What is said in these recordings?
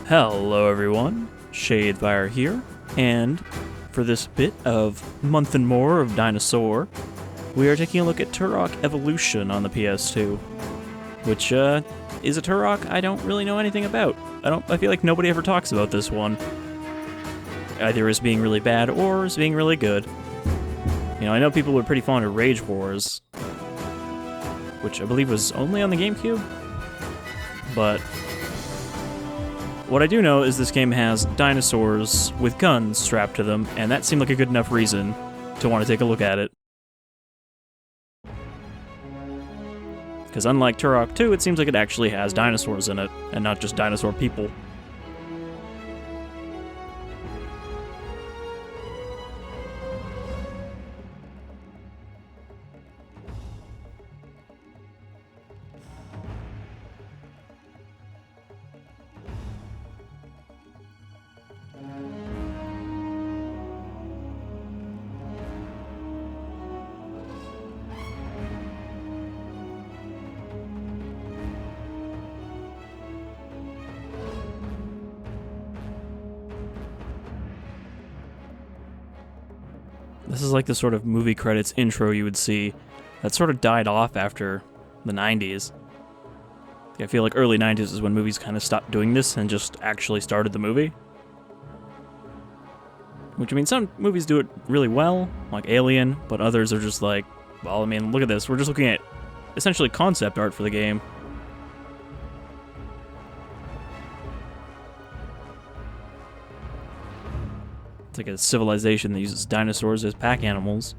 Hello everyone, Shadefire here, and for this bit of month and more of Dinosaur, we are taking a look at Turok Evolution on the PS2, which is a Turok I don't really know anything about. I feel like nobody ever talks about this one, either as being really bad or as being really good. You know, I know people were pretty fond of Rage Wars, which I believe was only on the GameCube, but what I do know is this game has dinosaurs with guns strapped to them, and that seemed like a good enough reason to want to take a look at it. Because unlike Turok 2, it seems like it actually has dinosaurs in it, and not just dinosaur people. This is like the sort of movie credits intro you would see that sort of died off after the 90s. I feel like early 90s is when movies kind of stopped doing this and just actually started the movie. Which, I mean, some movies do it really well, like Alien, but others are just like, well, I mean, look at this. We're just looking at essentially concept art for the game. It's like a civilization that uses dinosaurs as pack animals.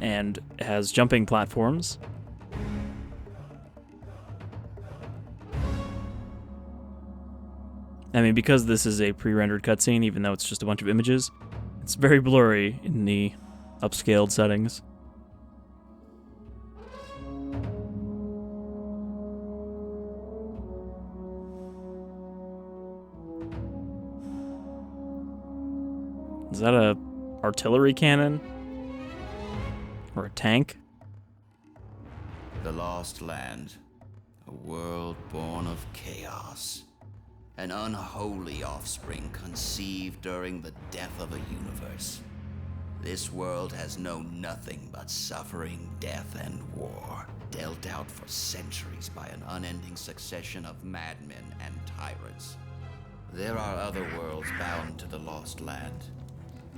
And has jumping platforms. I mean, because this is a pre-rendered cutscene, even though it's just a bunch of images, it's very blurry in the upscaled settings. Is that a artillery cannon? Or a tank? The Lost Land, a world born of chaos. An unholy offspring conceived during the death of a universe. This world has known nothing but suffering, death, and war, dealt out for centuries by an unending succession of madmen and tyrants. There are other worlds bound to the Lost Land.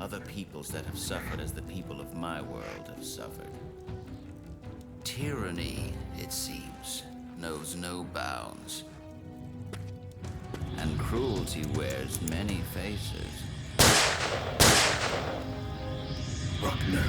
Other peoples that have suffered as the people of my world have suffered. Tyranny, it seems, knows no bounds. And cruelty wears many faces. Bruckner.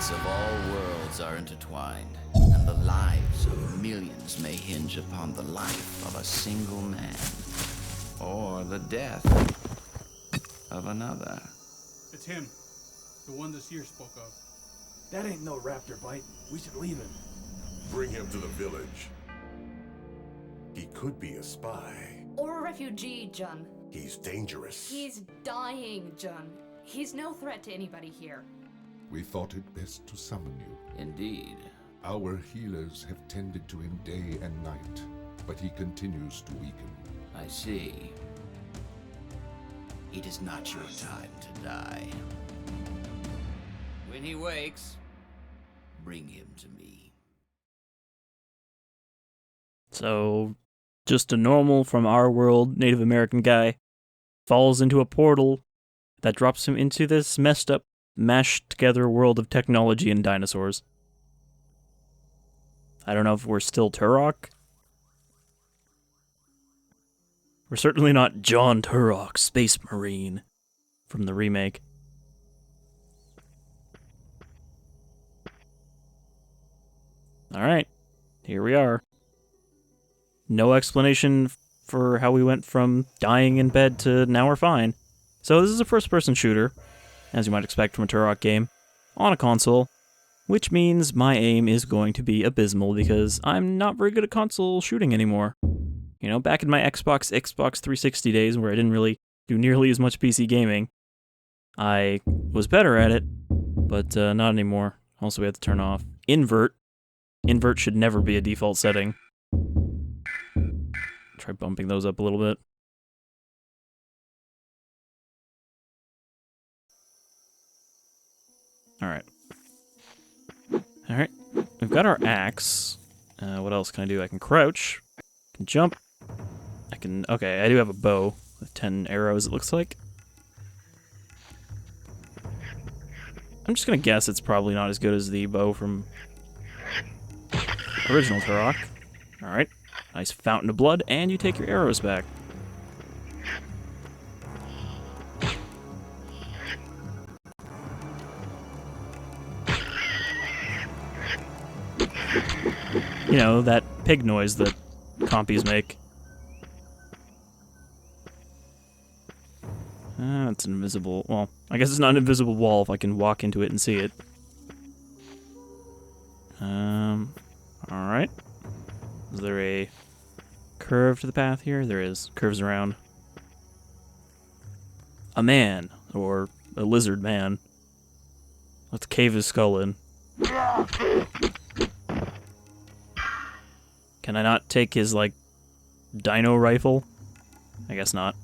Of all worlds are intertwined, and the lives of millions may hinge upon the life of a single man, or the death of another. It's him, the one the seer spoke of. That ain't no raptor bite. We should leave him. Bring him to the village. He could be a spy. Or a refugee, John. He's dangerous. He's dying, John. He's no threat to anybody here. We thought it best to summon you. Indeed. Our healers have tended to him day and night, but he continues to weaken. I see. It is not your time to die. When he wakes, bring him to me. So, just a normal from our world Native American guy falls into a portal that drops him into this messed up, mashed together world of technology and dinosaurs. I don't know if we're still Turok. We're certainly not John Turok, Space Marine, from the remake. Alright, here we are. No explanation for how we went from dying in bed to now we're fine. So this is a first-person shooter, as you might expect from a Turok game, on a console, which means my aim is going to be abysmal because I'm not very good at console shooting anymore. You know, back in my Xbox 360 days where I didn't really do nearly as much PC gaming, I was better at it, but not anymore. Also, we have to turn off invert. Invert should never be a default setting. Try bumping those up a little bit. Alright. Alright. We've got our axe. What else can I do? I can crouch. I can jump. I can... Okay, I do have a bow with 10 arrows, it looks like. I'm just gonna guess it's probably not as good as the bow from original Turok. Alright. Nice fountain of blood, and you take your arrows back. You know, that pig noise that compies make. It's an invisible... Well, I guess it's not an invisible wall if I can walk into it and see it. Alright. Is there a curve to the path here? There is. Curves around. A man. Or a lizard man. Let's cave his skull in. Can I not take his, like, dino rifle? I guess not.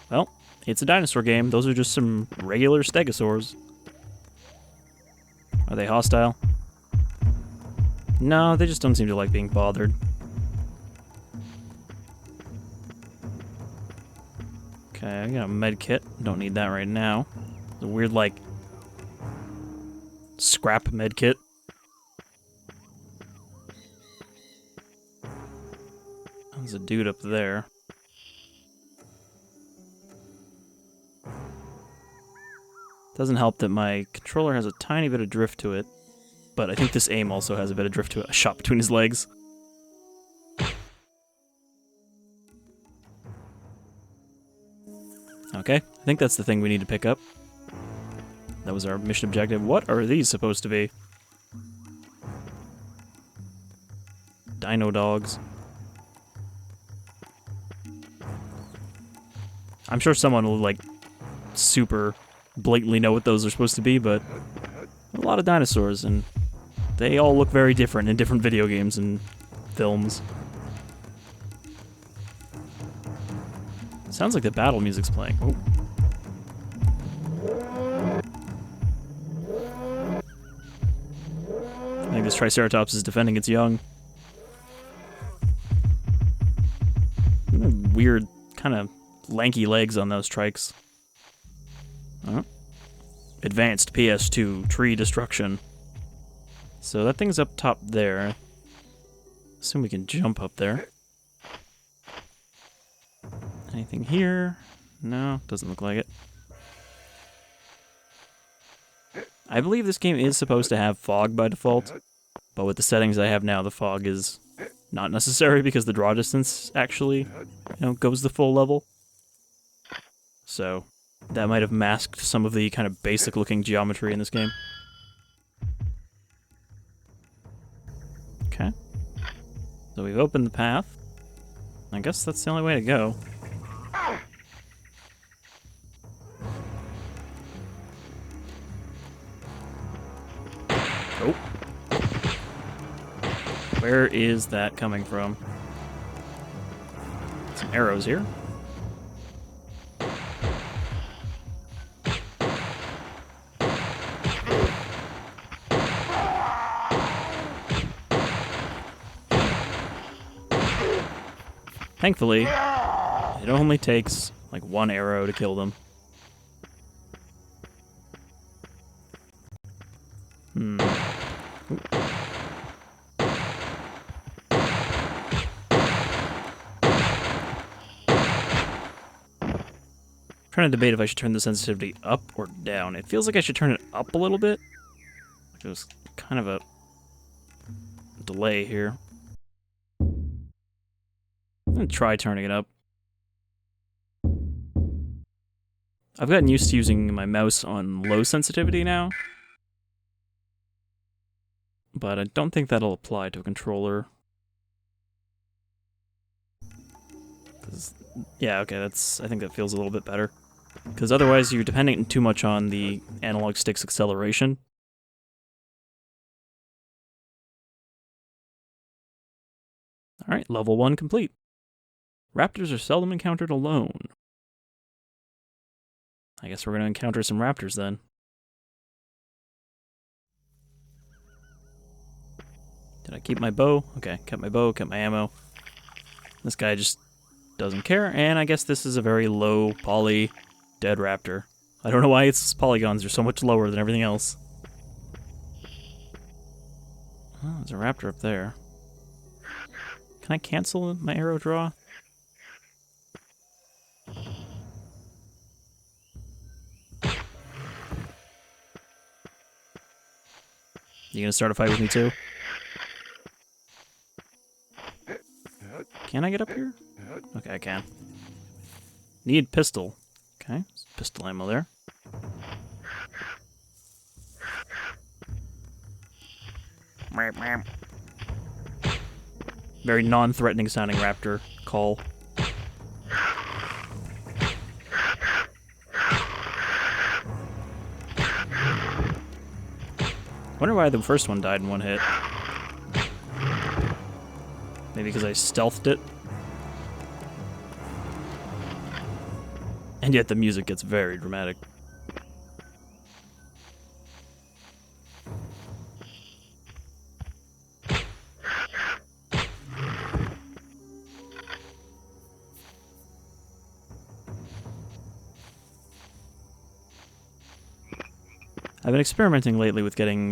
Well, it's a dinosaur game. Those are just some regular stegosaurs. Are they hostile? No, they just don't seem to like being bothered. Okay, I got a med kit. Don't need that right now. It's a weird, like, scrap med kit. There's a dude up there. Doesn't help that my controller has a tiny bit of drift to it, but I think this aim also has a bit of drift to it. A shot between his legs. Okay, I think that's the thing we need to pick up. That was our mission objective. What are these supposed to be? Dino dogs. I'm sure someone will, like, super blatantly know what those are supposed to be, but a lot of dinosaurs, and they all look very different in different video games and films. Sounds like the battle music's playing. Oh. I think this Triceratops is defending its young. Weird, kind of lanky legs on those trikes. Advanced PS2 tree destruction. So that thing's up top there. Assume we can jump up there. Anything here? No, doesn't look like it. I believe this game is supposed to have fog by default, but with the settings I have now, the fog is not necessary because the draw distance actually, goes the full level. So that might have masked some of the kind of basic-looking geometry in this game. Okay. So we've opened the path. I guess that's the only way to go. Oh. Where is that coming from? Some arrows here. Thankfully, it only takes, like, one arrow to kill them. Trying to debate if I should turn the sensitivity up or down. It feels like I should turn it up a little bit. It was kind of a delay here. I'm gonna try turning it up. I've gotten used to using my mouse on low sensitivity now, but I don't think that'll apply to a controller. Yeah, okay, I think that feels a little bit better. Because otherwise you're depending too much on the analog stick's acceleration. Alright, level 1 complete. Raptors are seldom encountered alone. I guess we're going to encounter some raptors then. Did I keep my bow? Okay, kept my bow, kept my ammo. This guy just doesn't care, and I guess this is a very low poly dead raptor. I don't know why its polygons are so much lower than everything else. Oh, there's a raptor up there. Can I cancel my arrow draw? You gonna start a fight with me too? Can I get up here? Okay, I can. Need pistol. Okay, pistol ammo there. Very non-threatening sounding raptor call. Wonder why the first one died in one hit. Maybe because I stealthed it. And yet the music gets very dramatic. I've been experimenting lately with getting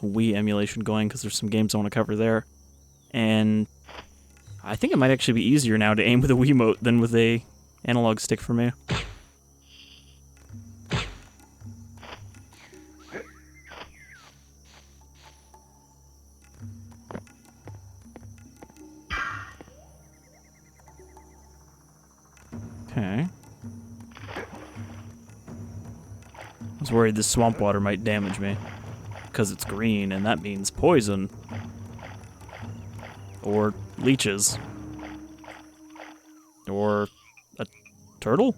Wii emulation going because there's some games I want to cover there. And I think it might actually be easier now to aim with a Wiimote than with a analog stick for me. Okay. I was worried this swamp water might damage me because it's green and that means poison. Or leeches. Or a turtle?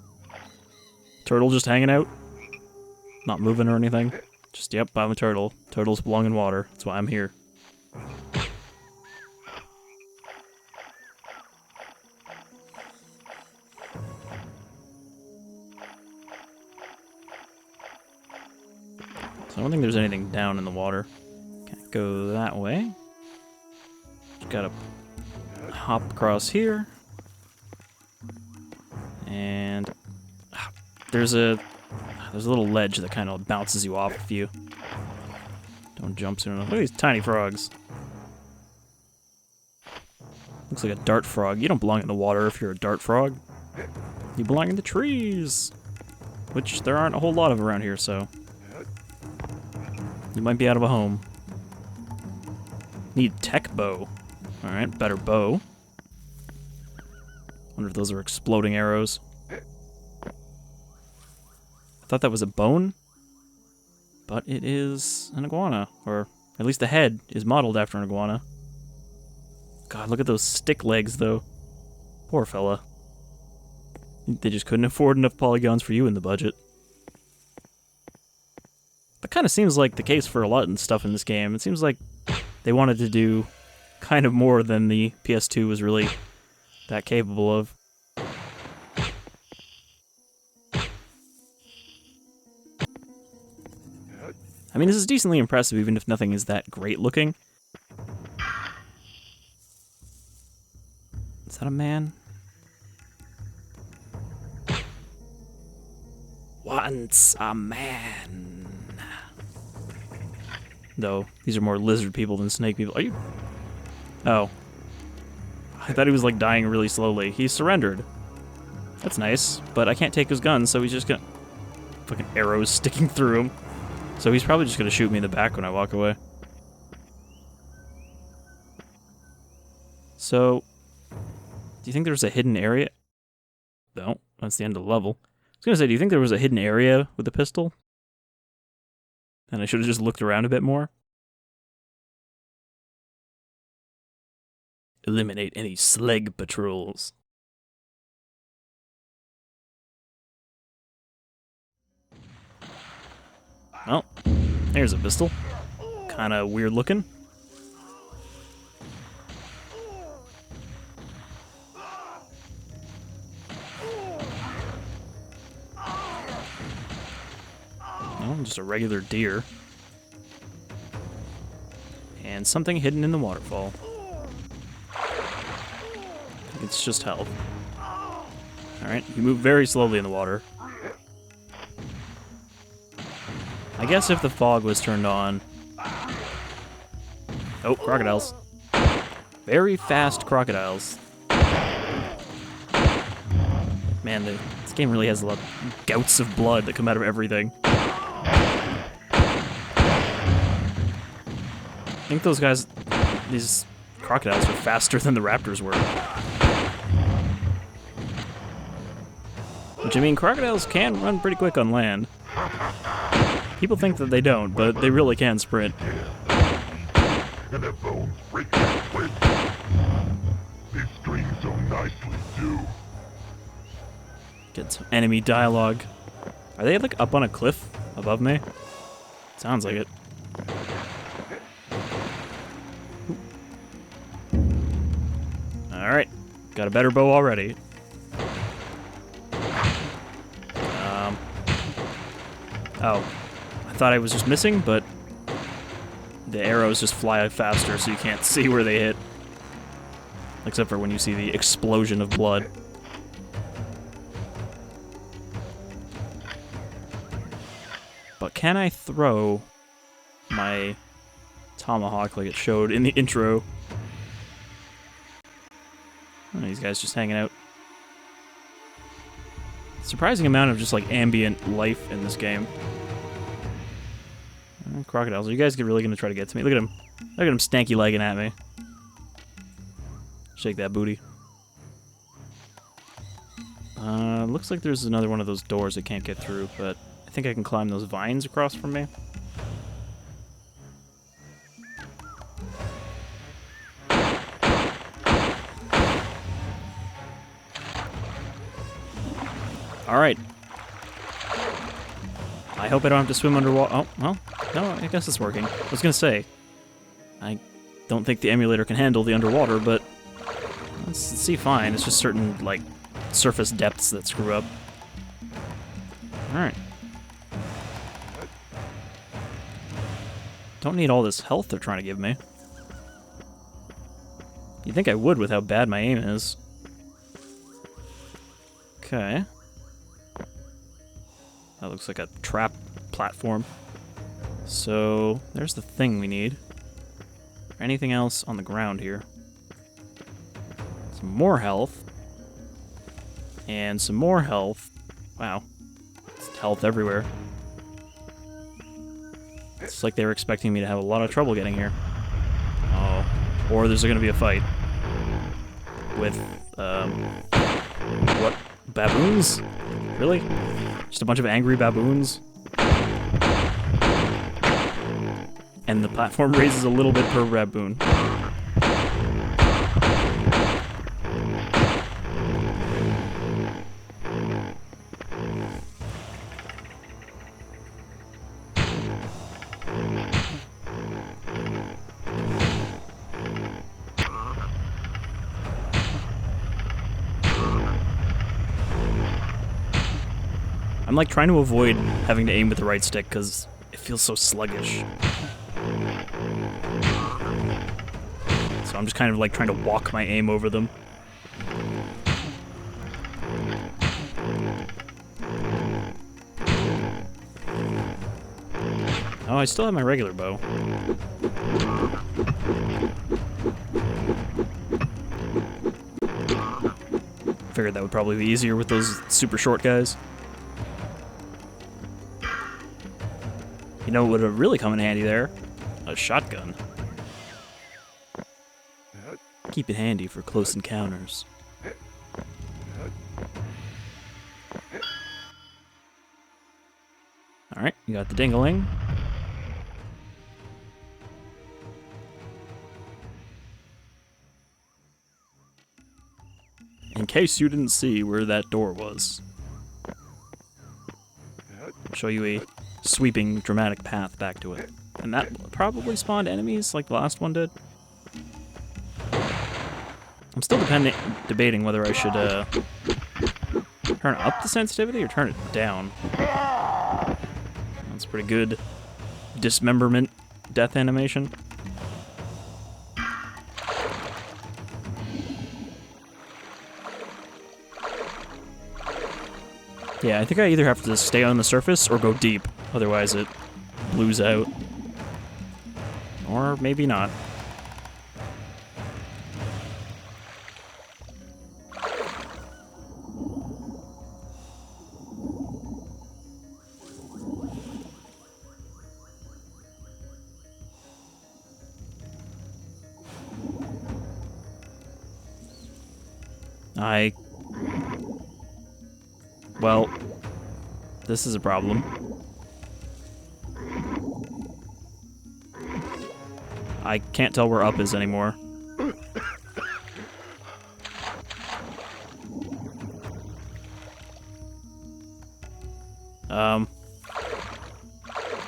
Turtle just hanging out? Not moving or anything? Just, yep, I'm a turtle. Turtles belong in water. That's why I'm here. So I don't think there's anything down in the water. Can't go that way. Just gotta hop across here. And there's a little ledge that kind of bounces you off if you don't jump soon enough. Look at these tiny frogs. Looks like a dart frog. You don't belong in the water if you're a dart frog. You belong in the trees. Which there aren't a whole lot of around here, so you might be out of a home. Need tek-bow. Alright, better bow. Wonder if those are exploding arrows. I thought that was a bone, but it is an iguana, or at least the head is modeled after an iguana. God, look at those stick legs, though. Poor fella. They just couldn't afford enough polygons for you in the budget. That kind of seems like the case for a lot of stuff in this game. It seems like they wanted to do kind of more than the PS2 was really that capable of. I mean, this is decently impressive, even if nothing is that great looking. Is that a man? Once a man. Though, these are more lizard people than snake people. Are you? Oh. I thought he was, like, dying really slowly. He surrendered. That's nice, but I can't take his gun, so he's just gonna... Fucking arrows sticking through him. So he's probably just gonna shoot me in the back when I walk away. So, do you think there's a hidden area? No, that's the end of the level. I was gonna say, do you think there was a hidden area with the pistol? And I should have just looked around a bit more? Eliminate any slag patrols. Well, there's a pistol. Kinda weird looking. No, just a regular deer. And something hidden in the waterfall. It's just health. Alright, you move very slowly in the water. I guess if the fog was turned on... Oh, crocodiles. Very fast crocodiles. Man, this game really has a lot of gouts of blood that come out of everything. I think those guys, these crocodiles are faster than the raptors were. Which, I mean, crocodiles can run pretty quick on land. People think that they don't, but they really can sprint. And their bones break and twist. They string so nicely, too. Get some enemy dialogue. Are they, like, up on a cliff above me? Sounds like it. Alright. Got a better bow already. Oh. I thought I was just missing, but the arrows just fly faster so you can't see where they hit. Except for when you see the explosion of blood. But can I throw my tomahawk like it showed in the intro? Oh, these guys just hanging out. Surprising amount of just like ambient life in this game. Crocodiles, are you guys really gonna try to get to me? Look at him. Look at him stanky legging at me. Shake that booty. Looks like there's another one of those doors I can't get through, but I think I can climb those vines across from me. Alright. I hope I don't have to swim underwater. Oh, well, no, I guess it's working. I was gonna say, I don't think the emulator can handle the underwater, but let's see fine. It's just certain, like, surface depths that screw up. Alright. Don't need all this health they're trying to give me. You'd think I would with how bad my aim is. Okay. That looks like a trap platform. So, there's the thing we need. Anything else on the ground here? Some more health. And some more health. Wow. It's health everywhere. It's like they were expecting me to have a lot of trouble getting here. Oh. Or there's gonna be a fight. With, what? Baboons? Really? Just a bunch of angry baboons? And the platform raises a little bit per baboon. I'm like trying to avoid having to aim with the right stick because it feels so sluggish. So I'm just kind of like trying to walk my aim over them. Oh, I still have my regular bow. Figured that would probably be easier with those super short guys. You You know what would have really come in handy there? A shotgun. Keep it handy for close encounters. Alright, you got the dingling. In case you didn't see where that door was, I'll show you a sweeping, dramatic path back to it. And that probably spawned enemies like the last one did. I'm still debating whether I should turn up the sensitivity or turn it down. That's pretty good. Dismemberment death animation. Yeah, I think I either have to stay on the surface or go deep, otherwise it blues out. Or maybe not. Well, this is a problem. I can't tell where up is anymore.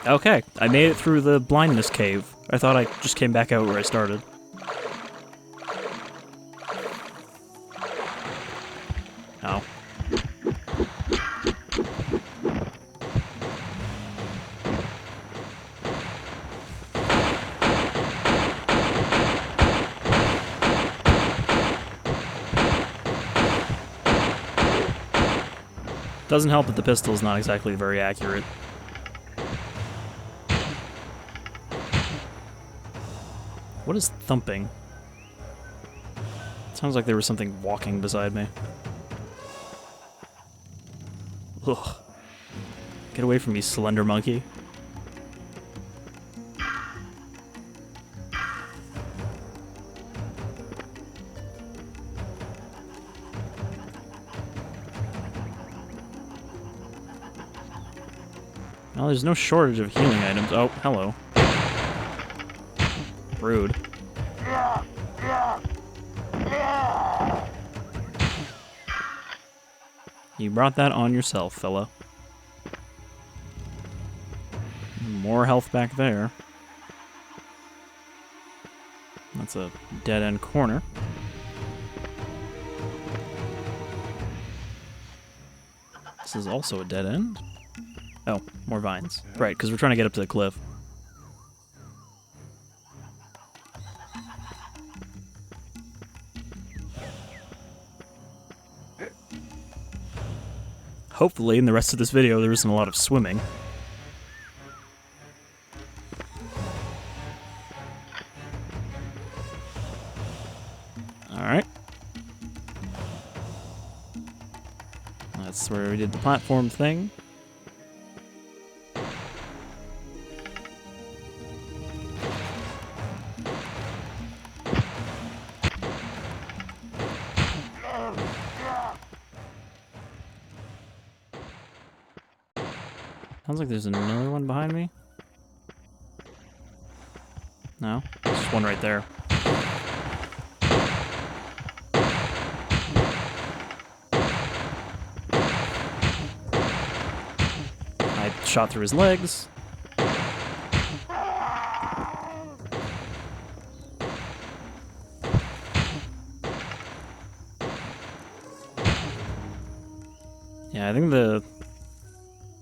Okay, I made it through the blindness cave. I thought I just came back out where I started. Oh. Doesn't help that the pistol's not exactly very accurate. What is thumping? Sounds like there was something walking beside me. Ugh. Get away from me, slender monkey. Well, there's no shortage of healing items. Oh, hello. Rude. You brought that on yourself, fella. More health back there. That's a dead-end corner. This is also a dead end. Oh, more vines. Right, because we're trying to get up to the cliff. Hopefully, in the rest of this video, there isn't a lot of swimming. Alright. That's where we did the platform thing. Sounds like there's another one behind me. No? There's just one right there. I shot through his legs. Yeah, I think the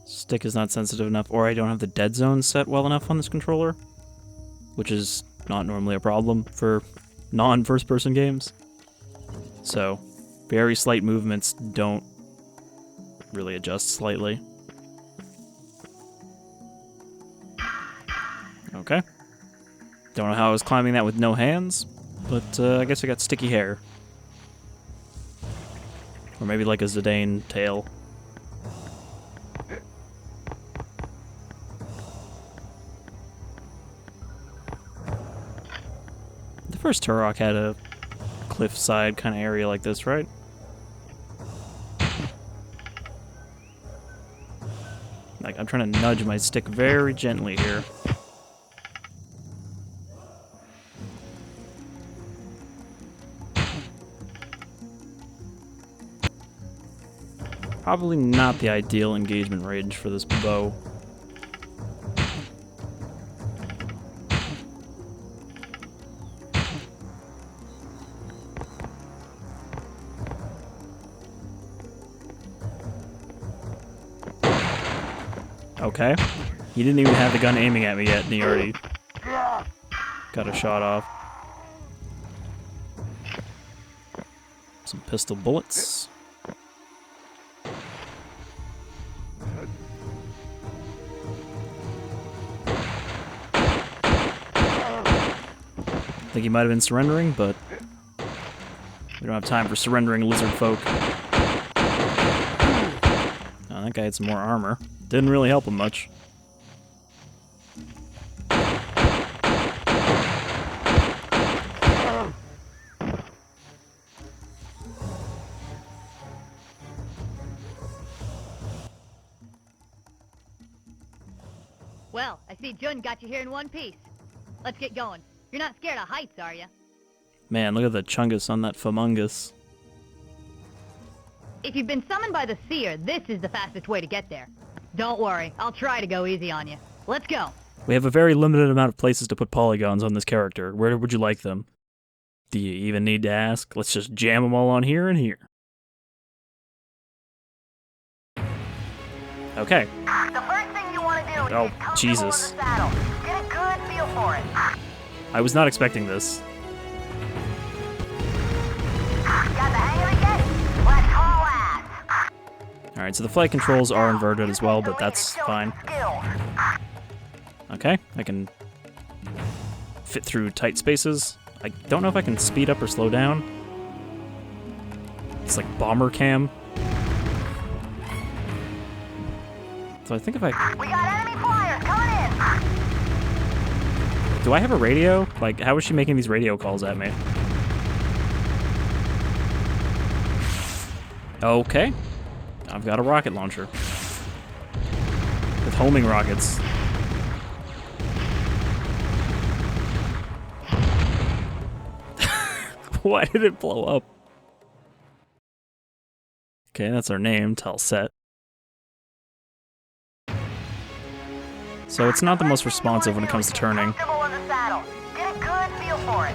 stick is not sensitive enough, or I don't have the dead zone set well enough on this controller, which is not normally a problem for non-first-person games. So, very slight movements don't really adjust slightly. Okay. Don't know how I was climbing that with no hands, but I guess I got sticky hair. Or maybe like a Zidane tail. first Turok had a cliffside kind of area like this, right? Like, I'm trying to nudge my stick very gently here. Probably not the ideal engagement range for this bow. Okay. He didn't even have the gun aiming at me yet, and he already got a shot off. Some pistol bullets. I think he might have been surrendering, but we don't have time for surrendering lizard folk. Oh, that guy had some more armor. Didn't really help him much. Well, I see Jun got you here in one piece. Let's get going. You're not scared of heights, are you? Man, look at the chungus on that Fumungus. If you've been summoned by the Seer, this is the fastest way to get there. Don't worry, I'll try to go easy on you. Let's go. We have a very limited amount of places to put polygons on this character. Where would you like them? Do you even need to ask? Let's just jam them all on here and here. Okay. The first thing you want to do is Oh, get comfortable Jesus. in the saddle. Get a good feel for it. I was not expecting this. Got the hang of it yet? Let's haul ass. Alright, so the flight controls are inverted as well, but that's fine. Okay, I can fit through tight spaces. I don't know if I can speed up or slow down. It's like bomber cam. So I think if I... We got enemy flyers coming in. Do I have a radio? Like, how is she making these radio calls at me? Okay. I've got a rocket launcher. With homing rockets. Why did it blow up? Okay, that's our name, Tal'Set. So it's not the most responsive when it comes to turning. Comfortable in the saddle. Get a good feel for it.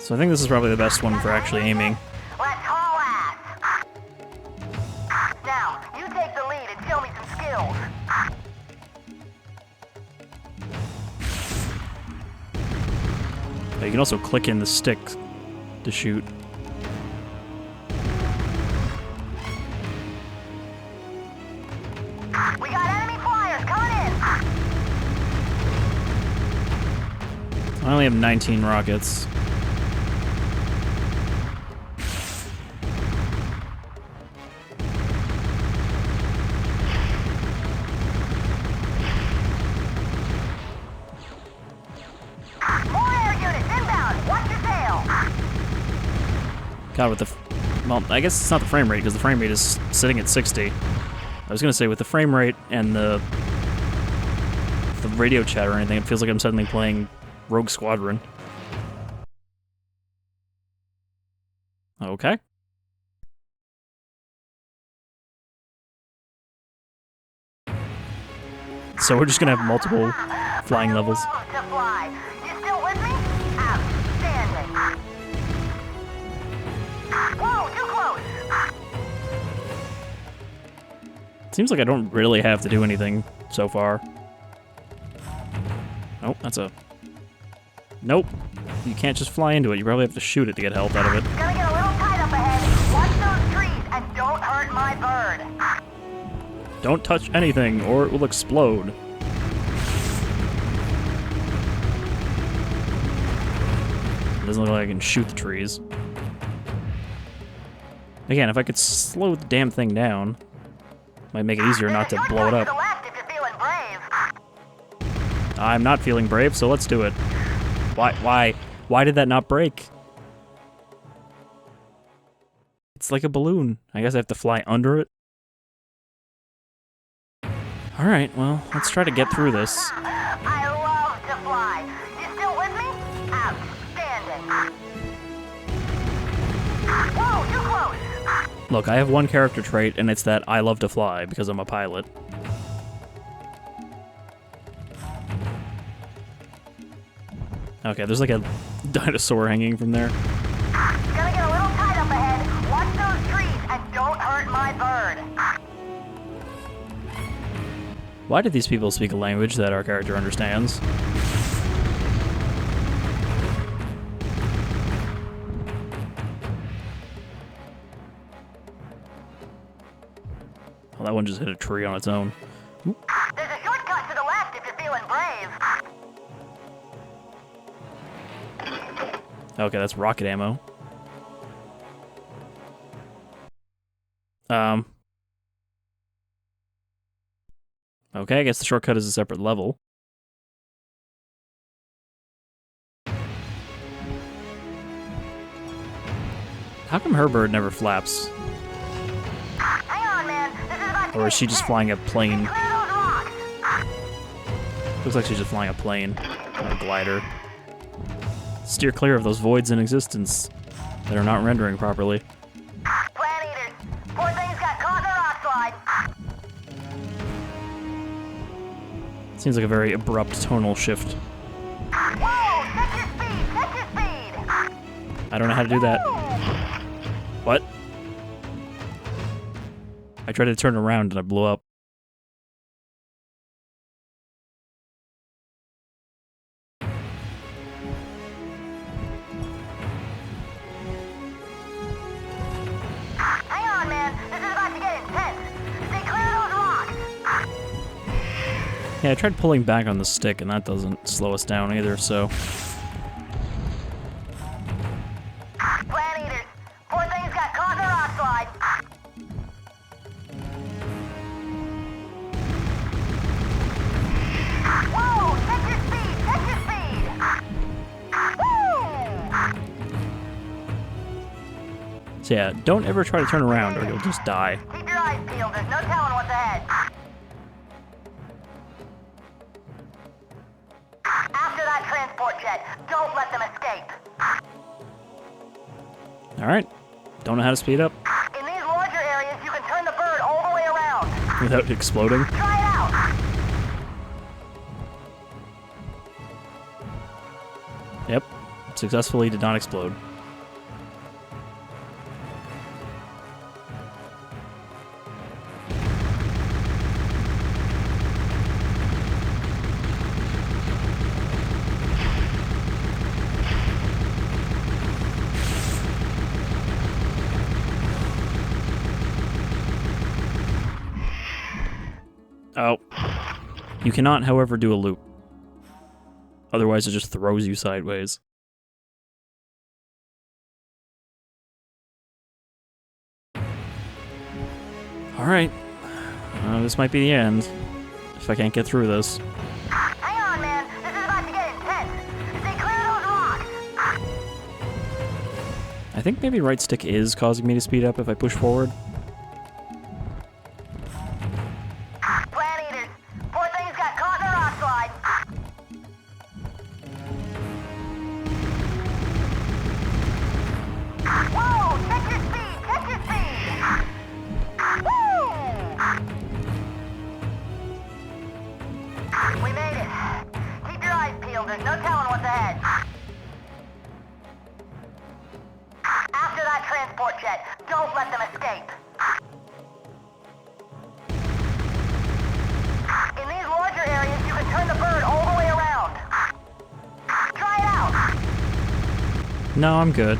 So I think this is probably the best one for actually aiming. Let's haul ass. Now, you take the lead and show me some skills. You can also click in the stick to shoot. We got enemy flyers coming in. I only have 19 rockets. More air units inbound. Watch your tail. God, with the... Well, I guess it's not the frame rate, because the frame rate is sitting at 60. I was gonna say, with the frame rate and the radio chat or anything, it feels like I'm suddenly playing Rogue Squadron. Okay. So we're just gonna have multiple flying levels. To fly. You still with me? Outstanding. Whoa, too close. Seems like I don't really have to do anything so far. Oh, that's a... Nope. You can't just fly into it. You probably have to shoot it to get health out of it. Gonna get a little tight up ahead. Watch those trees and don't hurt my bird. Don't touch anything, or it will explode. It doesn't look like I can shoot the trees. Again, if I could slow the damn thing down, might make it easier not to blow it up. To the left if you're feeling brave. I'm not feeling brave, so let's do it. Why did that not break? It's like a balloon. I guess I have to fly under it. Alright, well, let's try to get through this. I love to fly. You still with me? Outstanding. Whoa, too close. Look, I have one character trait, and it's that I love to fly, because I'm a pilot. Okay, there's like a dinosaur hanging from there. Gonna get a little tight up ahead. Watch those trees and don't hurt my bird. Why did these people speak a language that our character understands? Well, that one just hit a tree on its own. There's a shortcut to the left if you're feeling brave. Okay, that's rocket ammo. Okay, I guess the shortcut is a separate level. How come her bird never flaps? Hang on, man. This is about to Or is she just flying a plane? clear those rocks. Looks like she's just flying a plane. A glider. Steer clear of those voids in existence that are not rendering properly. Plant eaters. Poor things got caught in the rock slide. Seems like a very abrupt tonal shift. Whoa! Check your speed! Check your speed! I don't know how to do that. What? I tried to turn around and I blew up. Hang on, man. This is about to get intense. Stay clear of those rocks. Yeah, I tried pulling back on the stick and that doesn't slow us down either, so... Plant eaters. Poor things got caught in the rock slide. Whoa! Check your speed! Check your speed! Woo! So yeah, don't ever try to turn around or you'll just die. Keep your eyes peeled. There's no telling what's ahead. After that transport jet, don't let them escape. Alright. Don't know how to speed up In these larger areas, you can turn the bird all the way around. without exploding. Try it out. Yep. Successfully did not explode. Oh. You cannot, however, do a loop. Otherwise, it just throws you sideways. Alright. This might be the end. If I can't get through this. Hang on, man. This is about to get intense. Stay clear of those rocks. I think maybe right stick is causing me to speed up if I push forward. Plant eaters. Poor things got caught in the rock slide. Whoa! Check your speed! Check your speed! Woo! We made it. Keep your eyes peeled. There's no telling what's ahead. After that transport jet, don't let them escape. In these larger areas, you can turn the bird all the way around. Try it out. No, I'm good.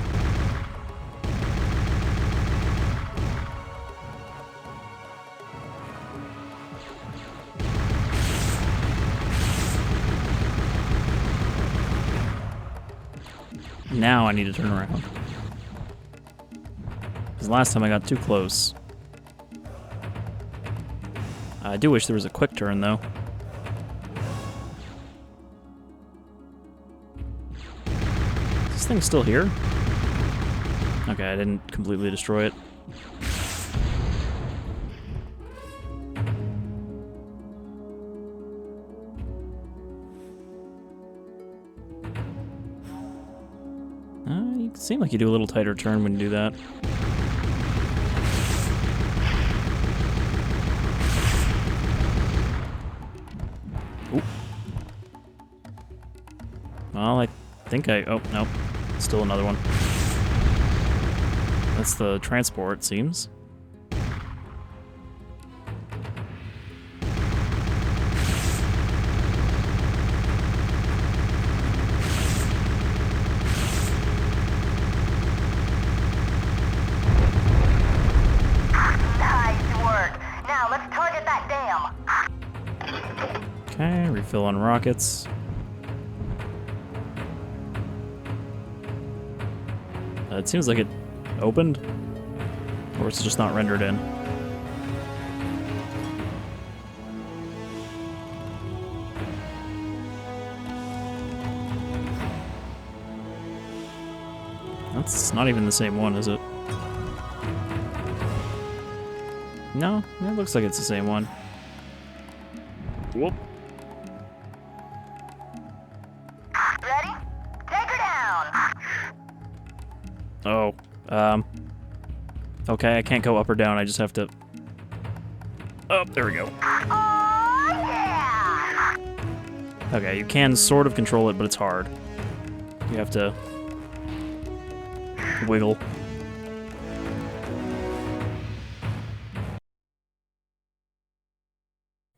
Now I need to turn around. Because last time I got too close. I do wish there was a quick turn, though. This thing's still here? Okay, I didn't completely destroy it. You seem like you do a little tighter turn when you do that. Ooh. Well, I think oh, nope. Still another one. That's the transport, seems. Okay, refill on rockets. It seems like it opened, or it's just not rendered in. That's not even the same one, is it? No, it looks like it's the same one. Whoop. Ready? Take her down! Oh, okay, I can't go up or down, I just have to... Oh, there we go. Oh, yeah! Okay, you can sort of control it, but it's hard. You have to... wiggle.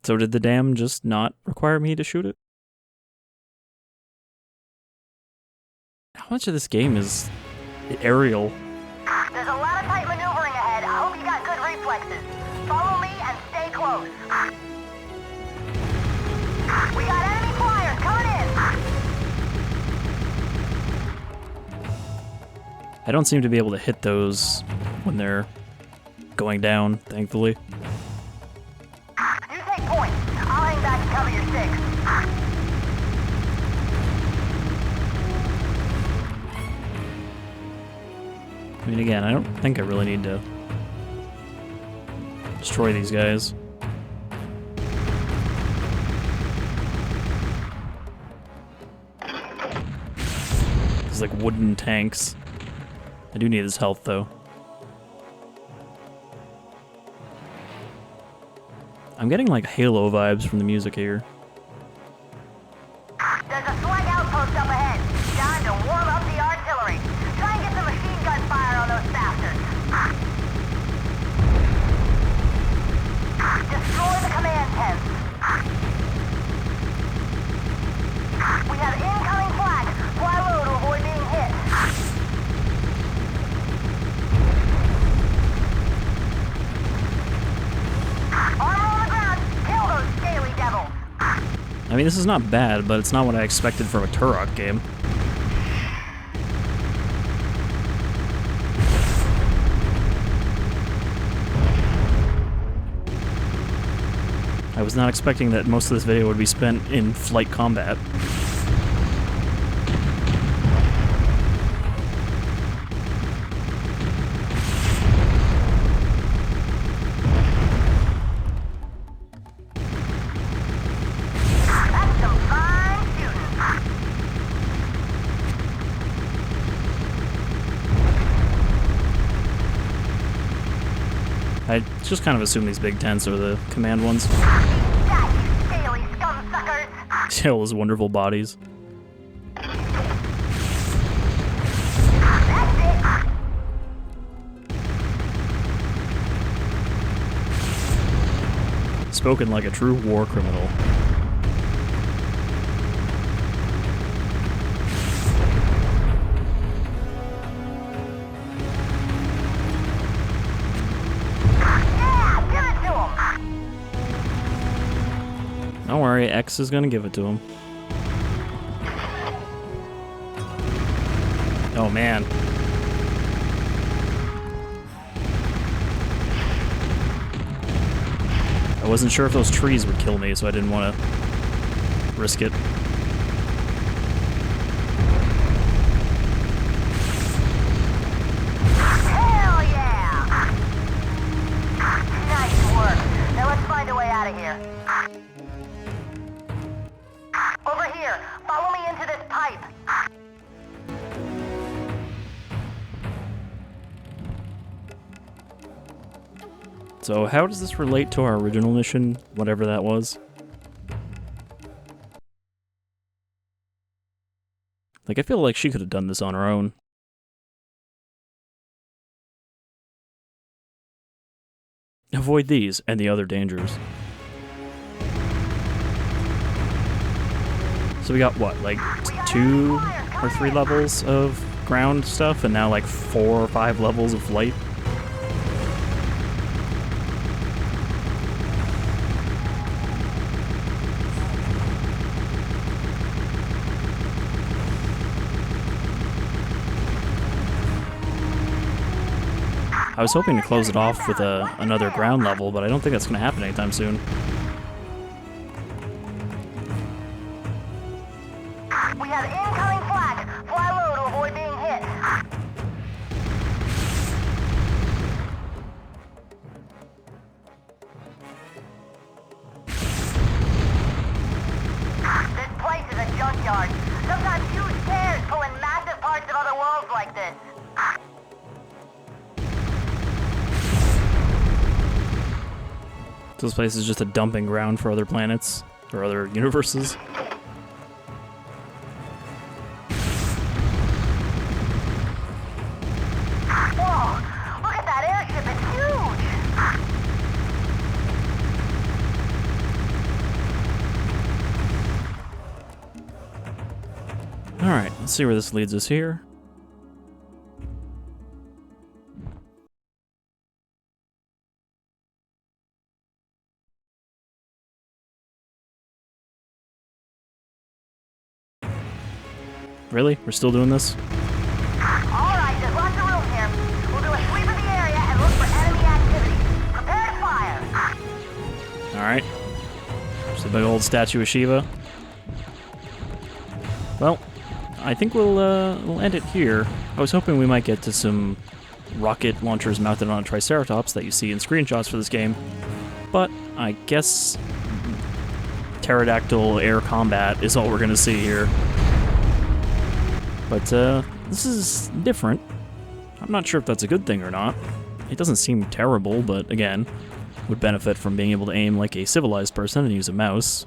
So did the dam just not require me to shoot it? How much of this game is aerial? There's a lot of tight maneuvering ahead. I hope you got good reflexes. Follow me and stay close. We got enemy flyers coming in! I don't seem to be able to hit those when they're going down, thankfully. You take point. I'll hang back and cover your six. I mean, again, I don't think I really need to destroy these guys. These like wooden tanks. I do need his health though. I'm getting like Halo vibes from the music here. There's a flag outpost up ahead. Time to warm up the artillery. Try and get some machine gun fire on those bastards. Destroy the command tents. We have incoming flag. Fly low to avoid being hit. Armor on the ground. Kill those scaly devils. I mean, this is not bad, but it's not what I expected from a Turok game. I was not expecting that most of this video would be spent in flight combat. That's some fine shooting. I just kind of assume these big tents are the command ones. Eat that, you scaly scum suckers. See all those wonderful bodies. That's it. Spoken like a true war criminal. Yeah, give it to him. Don't worry, X is gonna give it to him. Oh man. I wasn't sure if those trees would kill me, so I didn't want to risk it. So how does this relate to our original mission, whatever that was? Like, I feel like she could have done this on her own. Avoid these and the other dangers. So we got, what, like 2 or 3 levels of ground stuff, and now like 4 or 5 levels of flight? I was hoping to close it off with another ground level, but I don't think that's going to happen anytime soon. We have incoming flak. Fly low to avoid being hit. This place is a junkyard. Sometimes huge tears pull in massive parts of other worlds like this. This place is just a dumping ground for other planets, or other universes. Whoa! Look at that airship, it's huge! Alright, let's see where this leads us here. Really? We're still doing this? Alright, there's lots of room here. We'll do a sweep of the area and look for enemy activity. Prepare to fire! Alright. Just a big old statue of Shiva. Well, I think we'll end it here. I was hoping we might get to some rocket launchers mounted on a Triceratops that you see in screenshots for this game. But I guess pterodactyl air combat is all we're gonna see here. But, this is different. I'm not sure if that's a good thing or not. It doesn't seem terrible, but again, would benefit from being able to aim like a civilized person and use a mouse.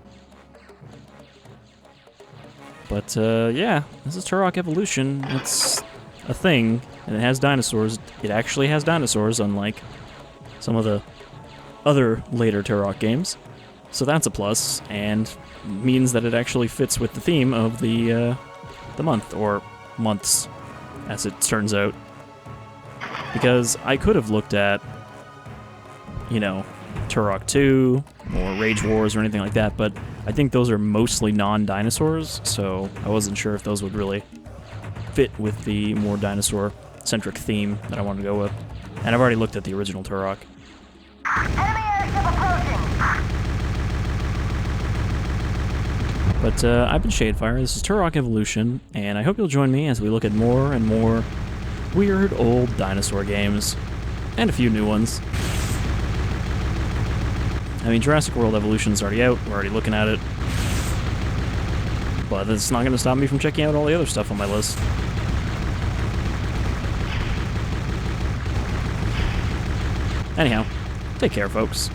But, yeah, this is Turok Evolution. It's a thing, and it has dinosaurs. It actually has dinosaurs, unlike some of the other later Turok games. So that's a plus, and means that it actually fits with the theme of the month, or months, as it turns out. Because I could have looked at, you know, Turok 2, or Rage Wars, or anything like that, but I think those are mostly non-dinosaurs, so I wasn't sure if those would really fit with the more dinosaur-centric theme that I wanted to go with. And I've already looked at the original Turok. Enemy airship approaching! But I've been Shadefire, this is Turok Evolution, and I hope you'll join me as we look at more and more weird old dinosaur games, and a few new ones. I mean, Jurassic World Evolution's already out, we're already looking at it, but it's not going to stop me from checking out all the other stuff on my list. Anyhow, take care, folks.